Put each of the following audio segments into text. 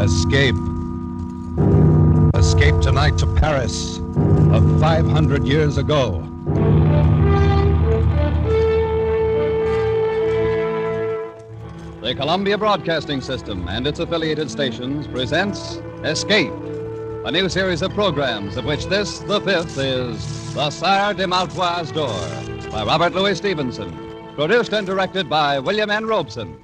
Escape. Escape tonight to Paris of 500 years ago. The Columbia Broadcasting System and its affiliated stations presents Escape, a new series of programs of which this, the fifth, is The Sire de Maletroit's Door by Robert Louis Stevenson, produced and directed by William N. Robeson.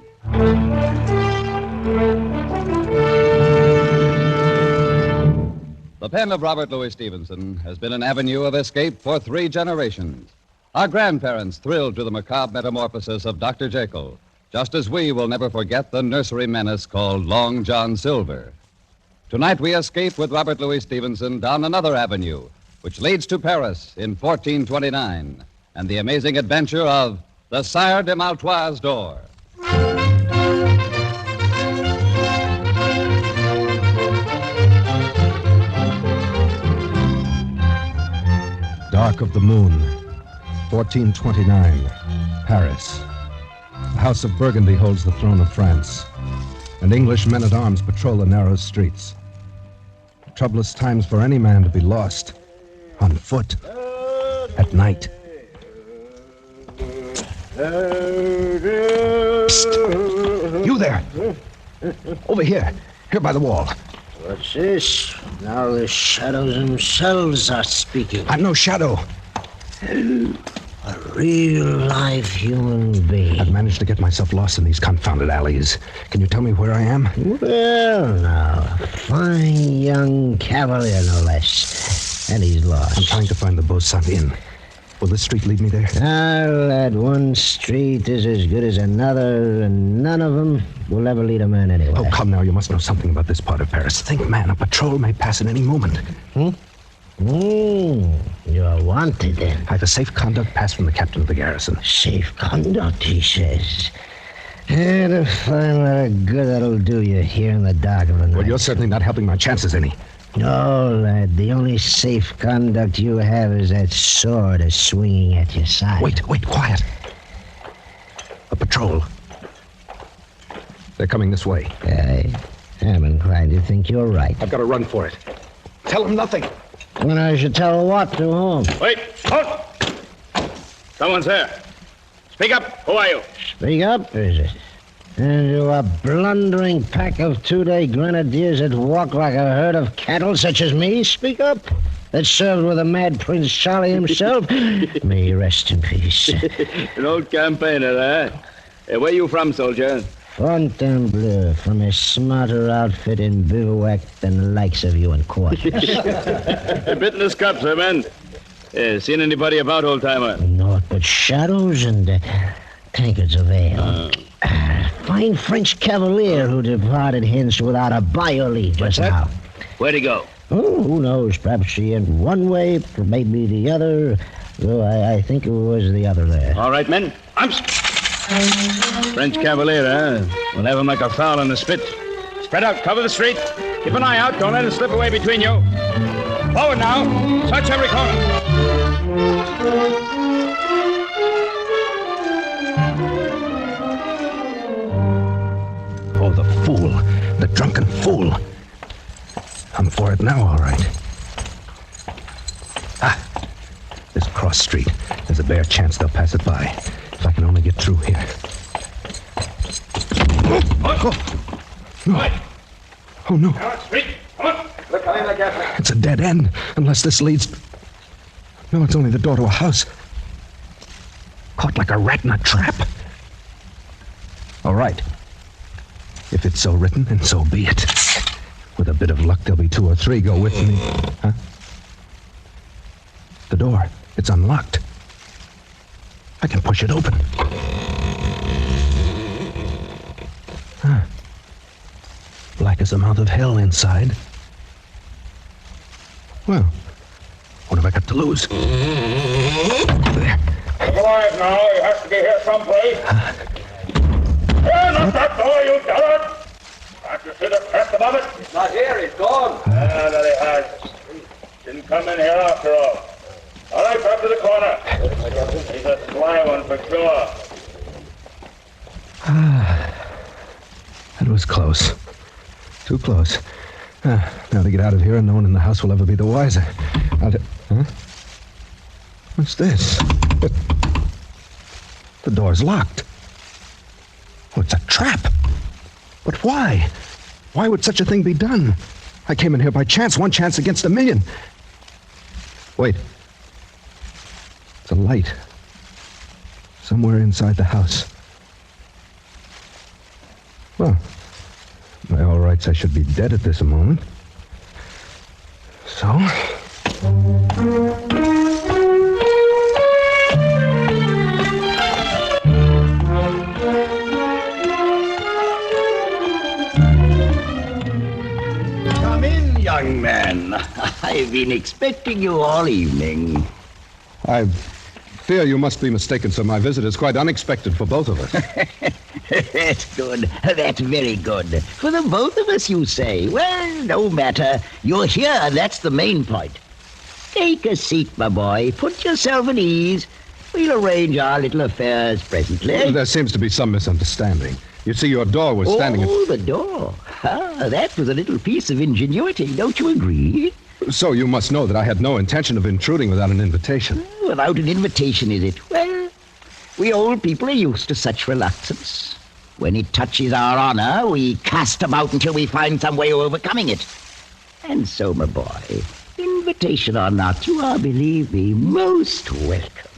The pen of Robert Louis Stevenson has been an avenue of escape for 3 generations. Our grandparents thrilled to the macabre metamorphosis of Dr. Jekyll, just as we will never forget the nursery menace called Long John Silver. Tonight we escape with Robert Louis Stevenson down another avenue, which leads to Paris in 1429, and the amazing adventure of the Sire de Maletroit's Door. Dark of the moon, 1429, Paris. The House of Burgundy holds the throne of France, and English men-at-arms patrol the narrow streets. Troublous times for any man to be lost, on foot, at night. Psst! You there! Over here by the wall. What's this? Now the shadows themselves are speaking. I'm no shadow. A real live human being. I've managed to get myself lost in these confounded alleys. Can you tell me where I am? Well, now, a fine young cavalier, no less. And he's lost. I'm trying to find the Beau-Saint Inn. Will this street lead me there? Ah, lad, one street is as good as another, and none of them will ever lead a man anywhere. Oh, come now. You must know something about this part of Paris. Think, man, a patrol may pass at any moment. You're wanted, then. I have a safe conduct pass from the captain of the garrison. Safe conduct, he says. And to find what a good that'll do you here in the dark of the night. Well, you're certainly not helping my chances any. No, lad. The only safe conduct you have is that sword swinging at your side. Wait, quiet. A patrol. They're coming this way. I am inclined to think you're right. I've got to run for it. Tell them nothing. When I should tell what to whom? Wait! Halt! Someone's here. Speak up. Who are you? Speak up, is it? And you a blundering pack of 2-day grenadiers that walk like a herd of cattle, such as me? Speak up. That served with the mad Prince Charlie himself. May he rest in peace. An old campaigner, eh? Where you from, soldier? Fontainebleau, from a smarter outfit in bivouac than the likes of you in quarters. Bitterness cups, eh, man? Seen anybody about, old-timer? Naught but shadows and tankards of ale. Fine French cavalier who departed hence without a bio-leave just now. Where'd he go? Oh, who knows? Perhaps he went one way, maybe the other. Though I think it was the other there. All right, men. Arms! French cavalier, eh? We'll have him like a fowl on the spit. Spread out, cover the street. Keep an eye out. Don't let him slip away between you. Forward now. Search every corner. Oh, the fool. The drunken fool. I'm for it now, all right. This cross street. There's a bare chance they'll pass it by. If I can only get through here. No. Oh, no. Come on, street. Come on. Look, come in, I guess. It's a dead end, unless this leads... No, it's only the door to a house. Caught like a rat in a trap. All right. If it's so written, then so be it. With a bit of luck, there'll be 2 or 3 go with me. Huh? The door, it's unlocked. I can push it open. Black as the mouth of hell inside. Well, what have I got to lose? There. Look alive now. He has to be here someplace. Not that door, you dog! Can't you see the crest above it? He's not here. He's gone. That he has. Didn't come in here after all. All right, back to the corner. He's a sly one for sure. That was close. Too close. Now to get out of here, and no one in the house will ever be the wiser. Huh? What's this? The door's locked. Oh, it's a trap. But why? Why would such a thing be done? I came in here by chance, one chance against a million. Wait. It's a light. Somewhere inside the house. Well, by all rights, I should be dead at this moment. So... Come in, young man. I've been expecting you all evening. I fear you must be mistaken, sir. My visit is quite unexpected for both of us. That's good. That's very good. For the both of us, you say. Well, no matter. You're here, that's the main point. Take a seat, my boy. Put yourself at ease. We'll arrange our little affairs presently. Well, there seems to be some misunderstanding. You see, your door was standing... Oh, the door. That was a little piece of ingenuity. Don't you agree? So you must know that I had no intention of intruding without an invitation. Without an invitation, is it? Well, we old people are used to such reluctance. When it touches our honor, we cast about until we find some way of overcoming it. And so, my boy, invitation or not, you are, believe me, most welcome.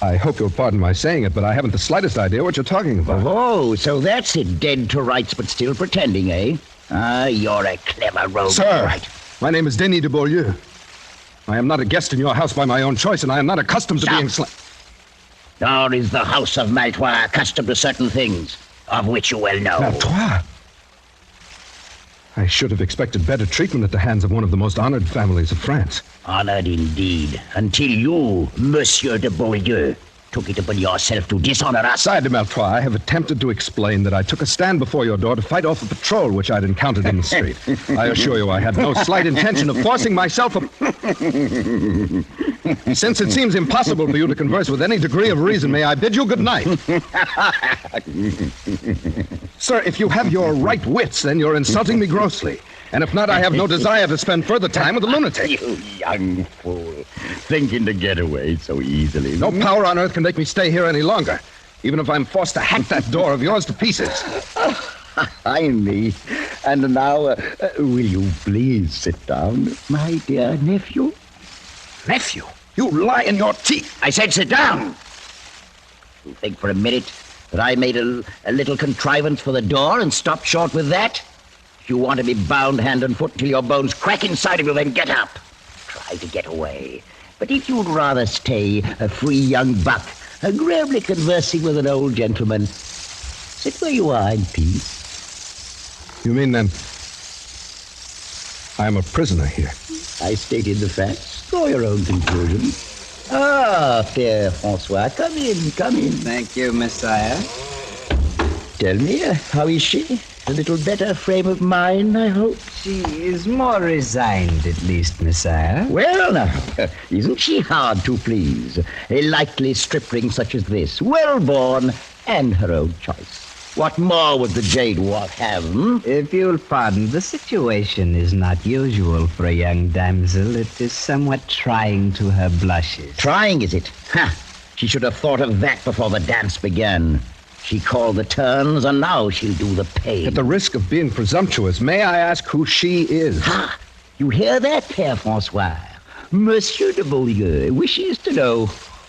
I hope you'll pardon my saying it, but I haven't the slightest idea what you're talking about. Oh, so that's it, dead to rights but still pretending, eh? You're a clever rogue. Sir, right. My name is Denis de Beaulieu. I am not a guest in your house by my own choice, and I am not accustomed to being Nor is the house of Maletroit accustomed to certain things, of which you well know. Maletroit? I should have expected better treatment at the hands of one of the most honored families of France. Honored indeed, until you, Monsieur de Beaulieu, took it upon yourself to dishonor us. Sire de Maletroit, I have attempted to explain that I took a stand before your door to fight off a patrol which I'd encountered in the street. I assure you I had no slight intention of forcing myself Since it seems impossible for you to converse with any degree of reason, may I bid you good night? Sir, if you have your right wits, then you're insulting me grossly. And if not, I have no desire to spend further time with a lunatic. You young fool, thinking to get away so easily. No power on earth can make me stay here any longer, even if I'm forced to hack that door of yours to pieces. I me. And now, will you please sit down, my dear nephew? Nephew, you lie in your teeth. I said sit down. You think for a minute that I made a little contrivance for the door and stopped short with that? If you want to be bound hand and foot till your bones crack inside of you, then get up. Try to get away. But if you'd rather stay a free young buck, agreeably conversing with an old gentleman, sit where you are in peace. You mean then I am a prisoner here? I stated the facts. Draw your own conclusion. Ah, Pierre Francois, come in, come in. Thank you, Messiah. Tell me, how is she? A little better frame of mind, I hope? She is more resigned, at least, Messiah. Well, now, isn't she hard to please? A likely stripling such as this, well-born, and her own choice. What more would the jade wolf have, If you'll pardon, the situation is not usual for a young damsel. It is somewhat trying to her blushes. Trying, is it? Ha! She should have thought of that before the dance began. She called the turns, and now she'll do the pay. At the risk of being presumptuous, may I ask who she is? Ha! You hear that, Père Francois? Monsieur de Beaulieu wishes to know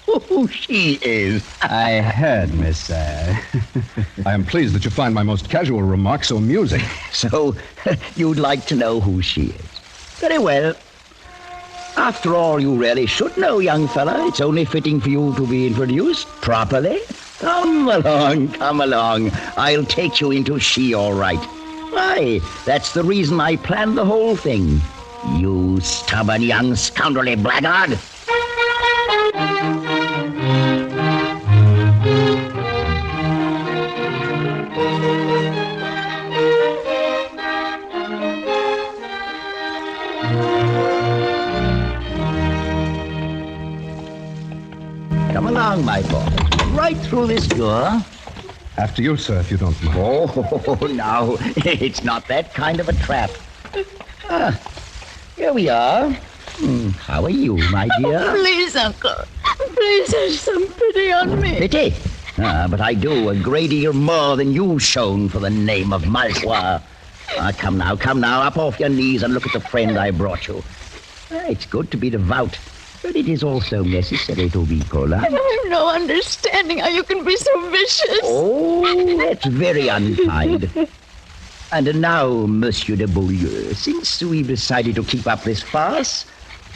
who she is. I heard, Messiah. I am pleased that you find my most casual remark so amusing. So, you'd like to know who she is. Very well. After all, you really should know, young fella. It's only fitting for you to be introduced properly. Come along. I'll take you into she, all right. Why, that's the reason I planned the whole thing. You stubborn young scoundrelly blackguard. Come along, my boy. Right through this door. After you, sir, if you don't mind. Oh, no, it's not that kind of a trap. Here we are. How are you, my dear? Please, Uncle. Please have some pity on me. Pity? But I do a great deal more than you've shown for the name of Maletroit. Come now, up off your knees and look at the friend I brought you. It's good to be devout, but it is also necessary to be polite. I have no understanding how you can be so vicious. Oh, that's very unkind. And now, Monsieur de Beaulieu, since we've decided to keep up this farce,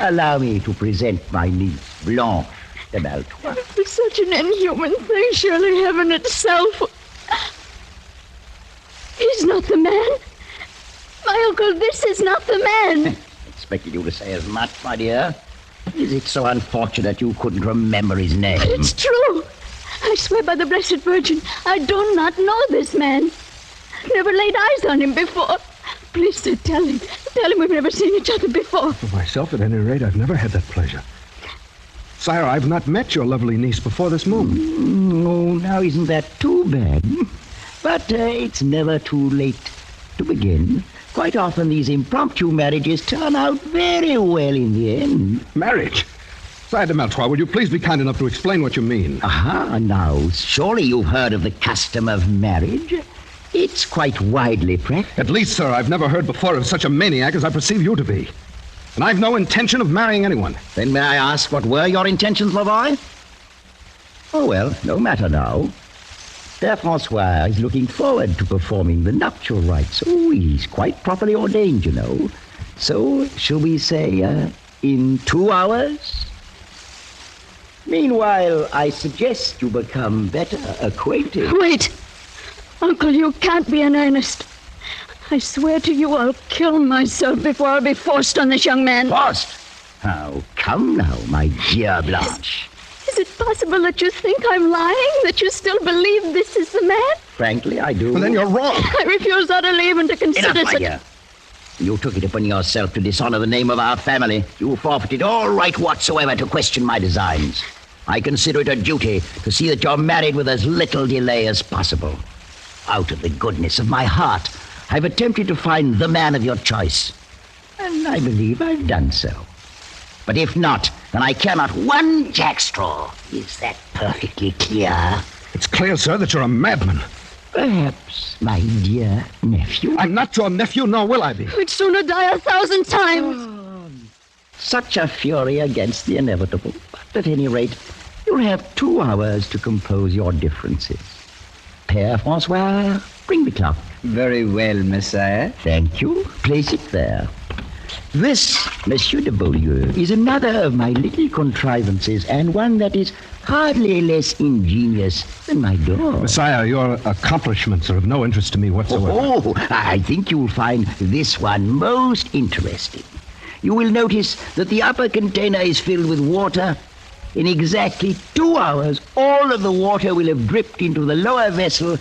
allow me to present my niece, Blanche de Maletroit. It's such an inhuman thing, surely heaven itself. He's not the man. My uncle, this is not the man. Expected you to say as much, my dear. Is it so unfortunate you couldn't remember his name? It's true. I swear by the Blessed Virgin, I do not know this man. Never laid eyes on him before. Please, sir, tell him. Tell him we've never seen each other before. For myself, at any rate, I've never had that pleasure. Sire, I've not met your lovely niece before this moment. Oh, now isn't that too bad? But it's never too late to begin. Quite often these impromptu marriages turn out very well in the end. Marriage? Sire de Maletroit, will you please be kind enough to explain what you mean? Aha, now, surely you've heard of the custom of marriage. It's quite widely practiced. At least, sir, I've never heard before of such a maniac as I perceive you to be. And I've no intention of marrying anyone. Then may I ask what were your intentions, my boy? Oh, well, no matter now. Père Francois is looking forward to performing the nuptial rites. Oh, he's quite properly ordained, you know. So, shall we say, in 2 hours? Meanwhile, I suggest you become better acquainted. Wait. Uncle, you can't be in earnest. I swear to you I'll kill myself before I'll be forced on this young man. Forced? Oh, come now, my dear Blanche. Is it possible that you think I'm lying? That you still believe this is the man? Frankly, I do. Well, then you're wrong. I refuse utterly even to consider Enough, my such... dear. You took it upon yourself to dishonor the name of our family. You forfeited all right whatsoever to question my designs. I consider it a duty to see that you're married with as little delay as possible. Out of the goodness of my heart, I've attempted to find the man of your choice. And I believe I've done so. But if not, then I care not one jackstraw. Is that perfectly clear? It's clear, sir, that you're a madman. Perhaps, my dear nephew. I'm not your nephew, nor will I be. I'd sooner die 1,000 times. Such a fury against the inevitable. But at any rate, you'll have 2 hours to compose your differences. Père Francois, bring the clock. Very well, Messiah. Thank you. Place it there. This, Monsieur de Beaulieu, is another of my little contrivances, and one that is hardly less ingenious than my door. Messiah, your accomplishments are of no interest to me whatsoever. Oh, I think you'll find this one most interesting. You will notice that the upper container is filled with water. In exactly 2 hours, all of the water will have dripped into the lower vessel,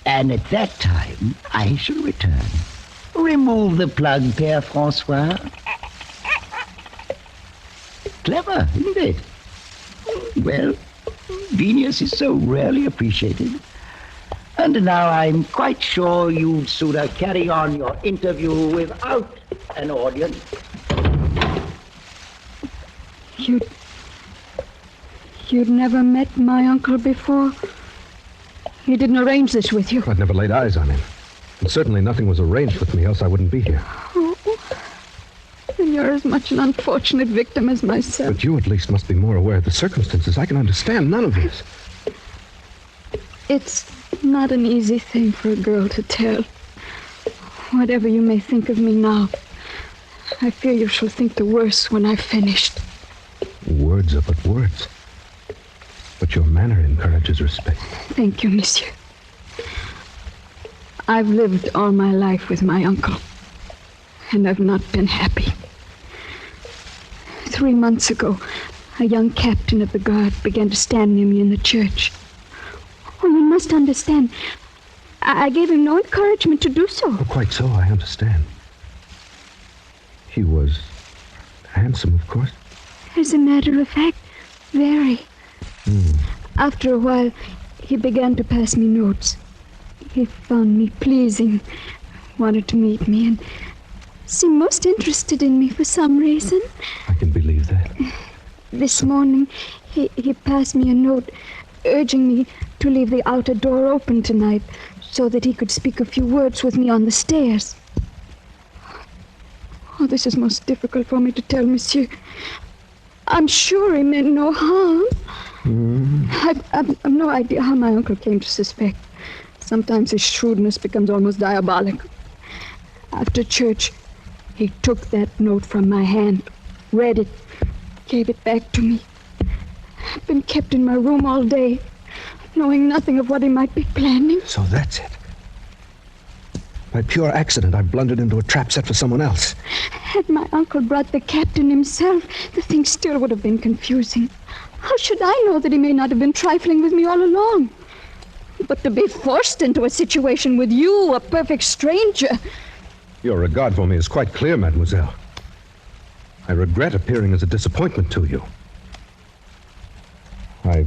and at that time, I shall return. Remove the plug, Père Francois. Clever, isn't it? Well, genius is so rarely appreciated. And now I'm quite sure you'd sooner carry on your interview without an audience. You'd never met my uncle before? He didn't arrange this with you? I'd never laid eyes on him. And certainly nothing was arranged with me, else I wouldn't be here. Oh, then you're as much an unfortunate victim as myself. But you at least must be more aware of the circumstances. I can understand none of this. It's not an easy thing for a girl to tell. Whatever you may think of me now, I fear you shall think the worse when I've finished. Words are but words. But your manner encourages respect. Thank you, monsieur. I've lived all my life with my uncle, and I've not been happy. 3 months ago, a young captain of the guard began to stand near me in the church. Oh, you must understand, I gave him no encouragement to do so. Oh, quite so, I understand. He was handsome, of course. As a matter of fact, very. After a while, he began to pass me notes. He found me pleasing, wanted to meet me, and seemed most interested in me for some reason. I can believe that. This morning, he passed me a note urging me to leave the outer door open tonight so that he could speak a few words with me on the stairs. Oh, this is most difficult for me to tell, monsieur. I'm sure he meant no harm. I've no idea how my uncle came to suspect. Sometimes his shrewdness becomes almost diabolical. After church, he took that note from my hand, read it, gave it back to me. I've been kept in my room all day, knowing nothing of what he might be planning. So that's it. By pure accident, I blundered into a trap set for someone else. Had my uncle brought the captain himself, the thing still would have been confusing. How should I know that he may not have been trifling with me all along? But to be forced into a situation with you, a perfect stranger... Your regard for me is quite clear, mademoiselle. I regret appearing as a disappointment to you. I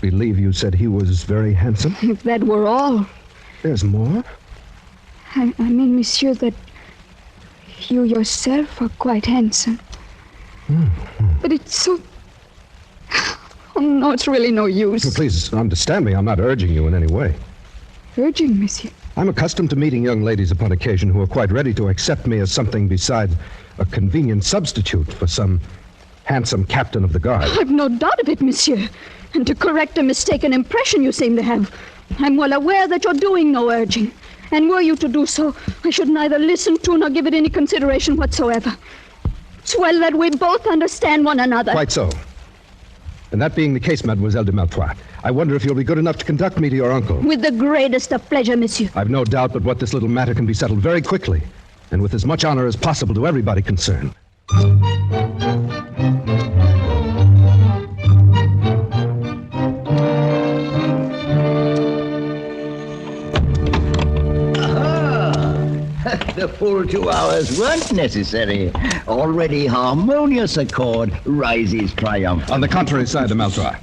believe you said he was very handsome? If that were all... There's more? I mean, monsieur, that you yourself are quite handsome. But it's so... Oh, no, it's really no use. Please understand me. I'm not urging you in any way. Urging, monsieur? I'm accustomed to meeting young ladies upon occasion who are quite ready to accept me as something besides a convenient substitute for some handsome captain of the guard. I've no doubt of it, monsieur. And to correct a mistaken impression you seem to have, I'm well aware that you're doing no urging. And were you to do so, I should neither listen to nor give it any consideration whatsoever. It's well that we both understand one another. Quite so. And that being the case, Mademoiselle de Maletroit, I wonder if you'll be good enough to conduct me to your uncle. With the greatest of pleasure, monsieur. I've no doubt but what this little matter can be settled very quickly, and with as much honor as possible to everybody concerned. The full 2 hours weren't necessary. Already harmonious accord rises triumphant. On the contrary, Sire de Maletroit,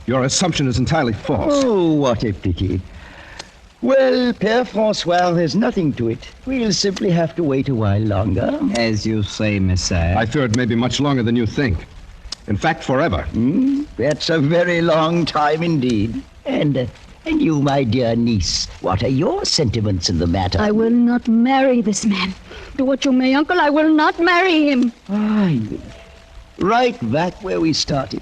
your assumption is entirely false. Oh, what a pity. Well, Père François, there's nothing to it. We'll simply have to wait a while longer. As you say, Messiah. I fear it may be much longer than you think. In fact, forever. That's a very long time indeed. And you, my dear niece, what are your sentiments in the matter? I will not marry this man. Do what you may, uncle, I will not marry him. Right back where we started.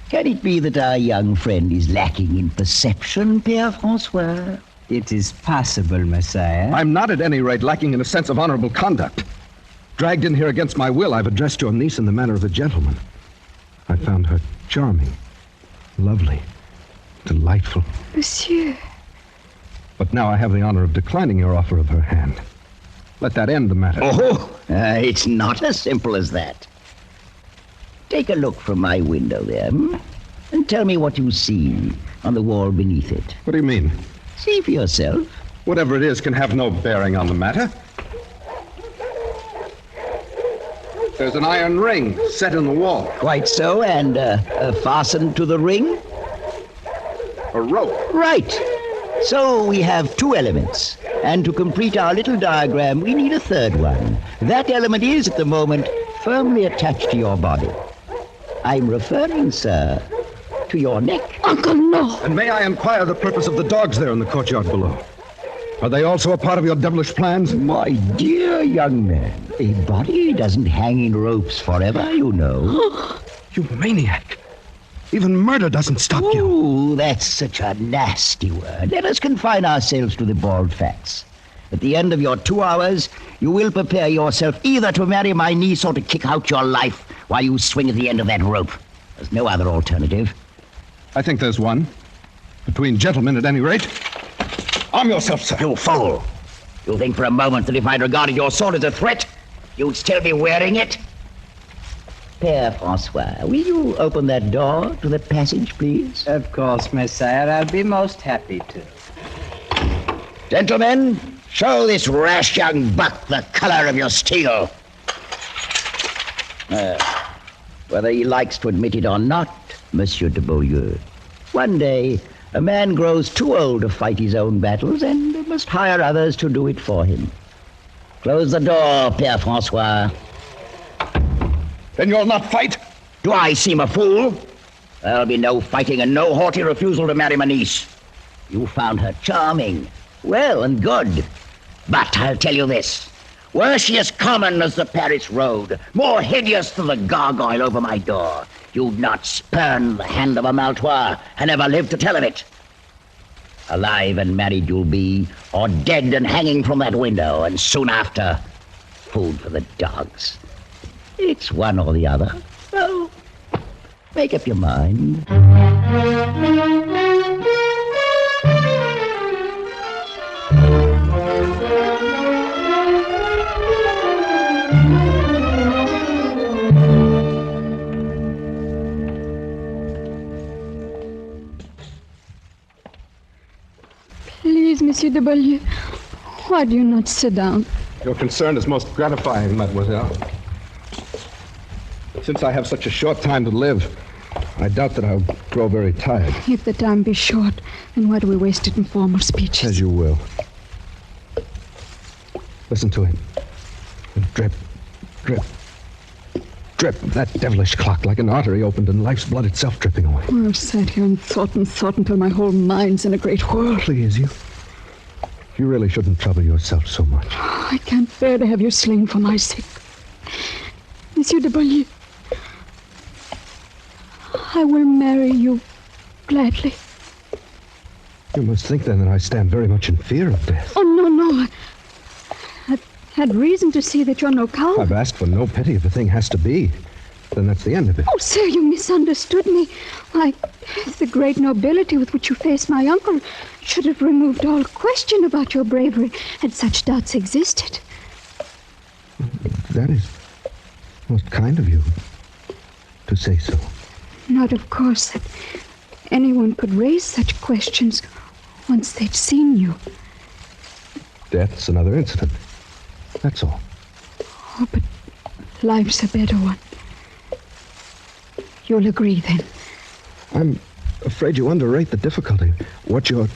Can it be that our young friend is lacking in perception, Père François? It is possible, Messiah. I'm not at any rate lacking in a sense of honorable conduct. Dragged in here against my will, I've addressed your niece in the manner of a gentleman. I found her charming, lovely, delightful. Monsieur. But now I have the honor of declining your offer of her hand. Let that end the matter. It's not as simple as that. Take a look from my window there, and tell me what you see on the wall beneath it. What do you mean? See for yourself. Whatever it is can have no bearing on the matter. There's an iron ring set in the wall. Quite so, and fastened to the ring? A rope. Right. So we have two elements, and to complete our little diagram, we need a third one. That element is, at the moment, firmly attached to your body. I'm referring, sir, to your neck. Uncle, no. And may I inquire the purpose of the dogs there in the courtyard below? Are they also a part of your devilish plans? My dear young man, a body doesn't hang in ropes forever, you know. You maniac. Even murder doesn't stop you. Oh, that's such a nasty word. Let us confine ourselves to the bald facts. At the end of your 2 hours, you will prepare yourself either to marry my niece or to kick out your life while you swing at the end of that rope. There's no other alternative. I think there's one. Between gentlemen, at any rate. Arm yourself, sir. You fool! You think for a moment that if I'd regarded your sword as a threat, you'd still be wearing it? Père François, will you open that door to the passage, please? Of course, Messiah. I'll be most happy to. Gentlemen, show this rash young buck the color of your steel. Whether he likes to admit it or not, Monsieur de Beaulieu, one day A man grows too old to fight his own battles and must hire others to do it for him. Close the door, Père Francois. Then you'll not fight? Do I seem a fool? There'll be no fighting and no haughty refusal to marry my niece. You found her charming, well and good. But I'll tell you this. Were she as common as the Paris road, more hideous than the gargoyle over my door, you'd not spurn the hand of a Maletroit and ever live to tell of it. Alive and married you'll be, or dead and hanging from that window, and soon after, food for the dogs. It's one or the other. So, make up your mind. Please, Monsieur de Beaulieu, why do you not sit down? Your concern is most gratifying, mademoiselle. Since I have such a short time to live, I doubt that I'll grow very tired. If the time be short, then why do we waste it in formal speeches? As you will. Listen to him. Drip, drip, drip. That devilish clock, like an artery opened and life's blood itself dripping away. I've sat here and thought until my whole mind's in a great whirl. Please, you really shouldn't trouble yourself so much. I can't bear to have you slain for my sake. Monsieur de Beaulieu, I will marry you gladly. You must think then that I stand very much in fear of death. Oh, no. I've had reason to see that you're no coward. I've asked for no pity. If the thing has to be, then that's the end of it. Oh, sir, you misunderstood me. Why, the great nobility with which you faced my uncle should have removed all question about your bravery had such doubts existed. That is most kind of you to say so. Not, of course, that anyone could raise such questions once they'd seen you. Death's another incident. That's all. Oh, but life's a better one. You'll agree, then? I'm afraid you underrate the difficulty. What your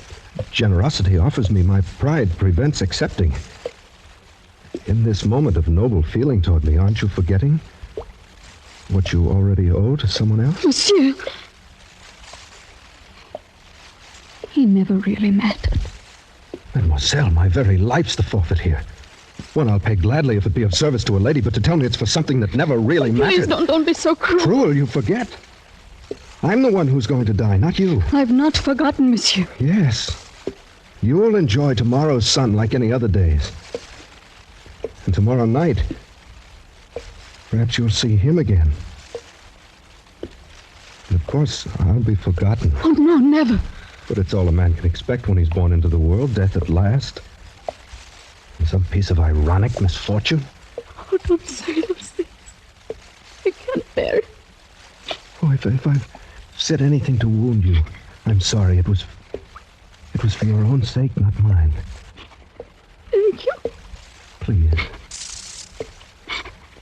generosity offers me, my pride prevents accepting. In this moment of noble feeling toward me, aren't you forgetting what you already owe to someone else? Monsieur, he never really mattered. Mademoiselle, my very life's the forfeit here. One I'll pay gladly if it be of service to a lady, but to tell me it's for something that never really mattered. Please don't be so cruel. Cruel, you forget. I'm the one who's going to die, not you. I've not forgotten, monsieur. Yes. You'll enjoy tomorrow's sun like any other days. And tomorrow night, perhaps you'll see him again. And of course, I'll be forgotten. Oh, no, never. But it's all a man can expect when he's born into the world, death at last. And some piece of ironic misfortune. Oh, don't say those things. I can't bear it. Oh, if I've said anything to wound you, I'm sorry. It was for your own sake, not mine. Thank you. Please.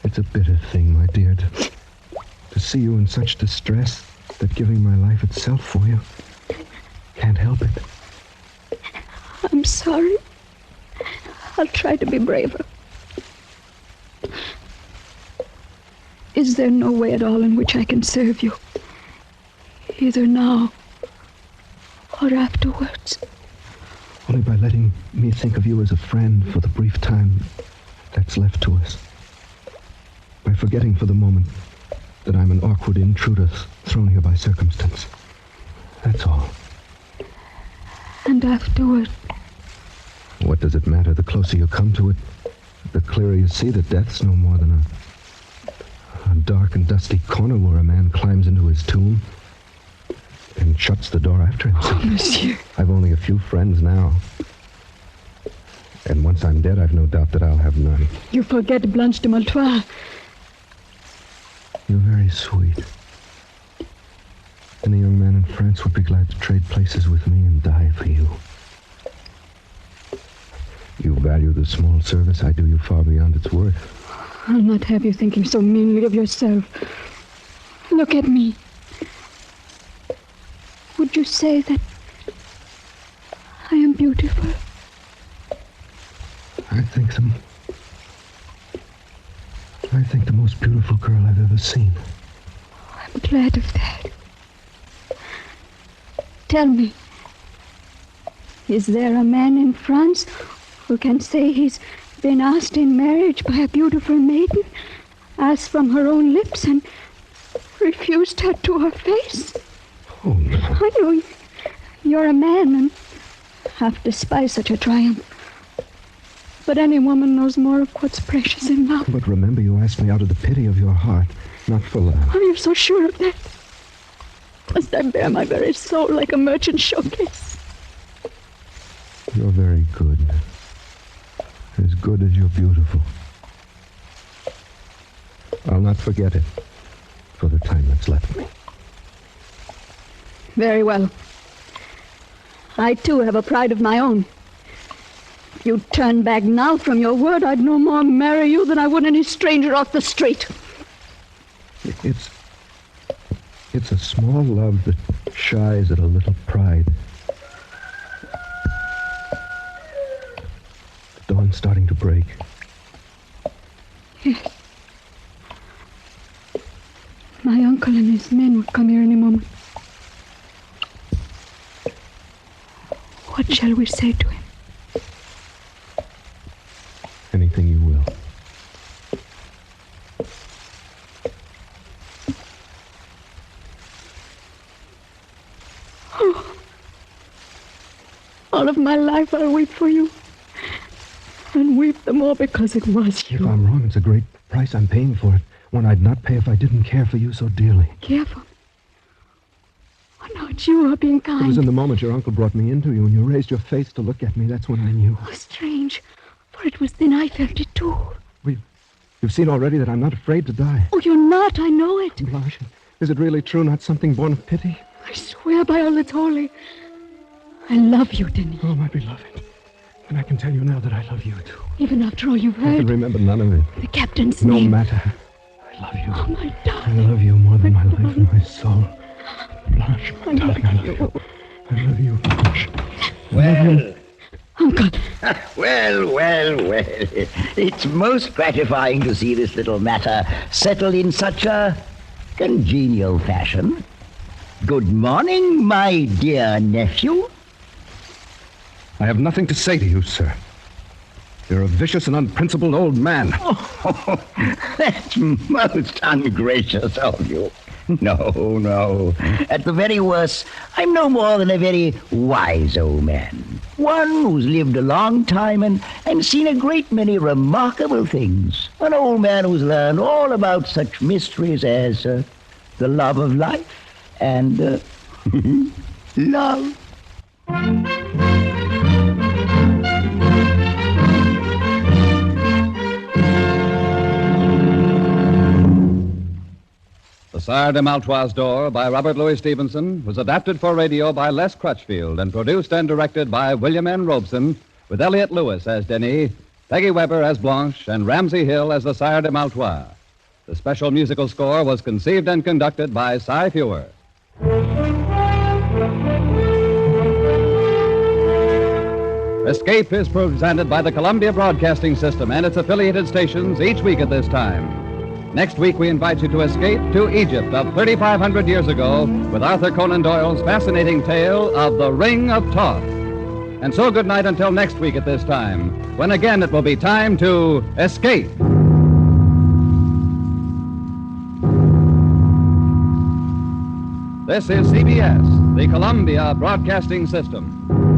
It's a bitter thing, my dear, to see you in such distress that giving my life itself for you can't help it. I'm sorry. I'll try to be braver. Is there no way at all in which I can serve you? Either now or afterwards? Only by letting me think of you as a friend for the brief time that's left to us. By forgetting for the moment that I'm an awkward intruder thrown here by circumstance. That's all. And afterward? What does it matter? The closer you come to it, the clearer you see that death's no more than a dark and dusty corner where a man climbs into his tomb and shuts the door after himself. Oh, monsieur. I've only a few friends now. And once I'm dead, I've no doubt that I'll have none. You forget Blanche de Maletroit. You're very sweet. Any young man in France would be glad to trade places with me and die for you. You value the small service I do you far beyond its worth. I'll not have you thinking so meanly of yourself. Look at me. Would you say that beautiful? I think the most beautiful girl I've ever seen. I'm glad of that. Tell me, is there a man in France who can say he's been asked in marriage by a beautiful maiden, asked from her own lips, and refused her to her face? Oh, no. I know you're a man and half despise such a triumph. But any woman knows more of what's precious in love. But remember, you asked me out of the pity of your heart, not for love. Are you so sure of that? Must I bear my very soul like a merchant showcase? You're very good. As good as you're beautiful. I'll not forget it for the time that's left me. Very well. I, too, have a pride of my own. If you turn back now from your word, I'd no more marry you than I would any stranger off the street. It's a small love that shies at a little pride. The dawn's starting to break. Yes. My uncle and his men will come here any moment. What shall we say to him? Anything you will. Oh. All of my life I'll weep for you. And weep the more because it was you. If I'm wrong, it's a great price I'm paying for it. One I'd not pay if I didn't care for you so dearly. Care for me? Oh, no, it's you who are being kind. It was in the moment your uncle brought me into you, and you raised your face to look at me. That's when I knew. Oh, strange. For it was then I felt it too. You've seen already that I'm not afraid to die. Oh, you're not. I know it. Blanche, is it really true, not something born of pity? I swear by all that's holy. I love you, Denis. Oh, my beloved. And I can tell you now that I love you, too. Even after all you've I can heard. remember none of it. The captain's No name. matter. I love you. Oh, my I darling. love you more than my life and my soul. Blanche, my darling, I love you. I love you, Blanche. Well, Uncle. well. It's most gratifying to see this little matter settled in such a congenial fashion. Good morning, my dear nephew. I have nothing to say to you, sir. You're a vicious and unprincipled old man. Oh, that's most ungracious of you. No. At the very worst, I'm no more than a very wise old man. One who's lived a long time and seen a great many remarkable things. An old man who's learned all about such mysteries as the love of life and love. The Sire de Maltroit's Door by Robert Louis Stevenson was adapted for radio by Les Crutchfield and produced and directed by William N. Robeson, with Elliot Lewis as Denis, Peggy Weber as Blanche, and Ramsey Hill as the Sire de Maltroit. The special musical score was conceived and conducted by Cy Fewer. Escape is presented by the Columbia Broadcasting System and its affiliated stations each week at this time. Next week, we invite you to escape to Egypt of 3,500 years ago with Arthur Conan Doyle's fascinating tale of the Ring of Thoth. And so good night until next week at this time, when again it will be time to escape. This is CBS, the Columbia Broadcasting System.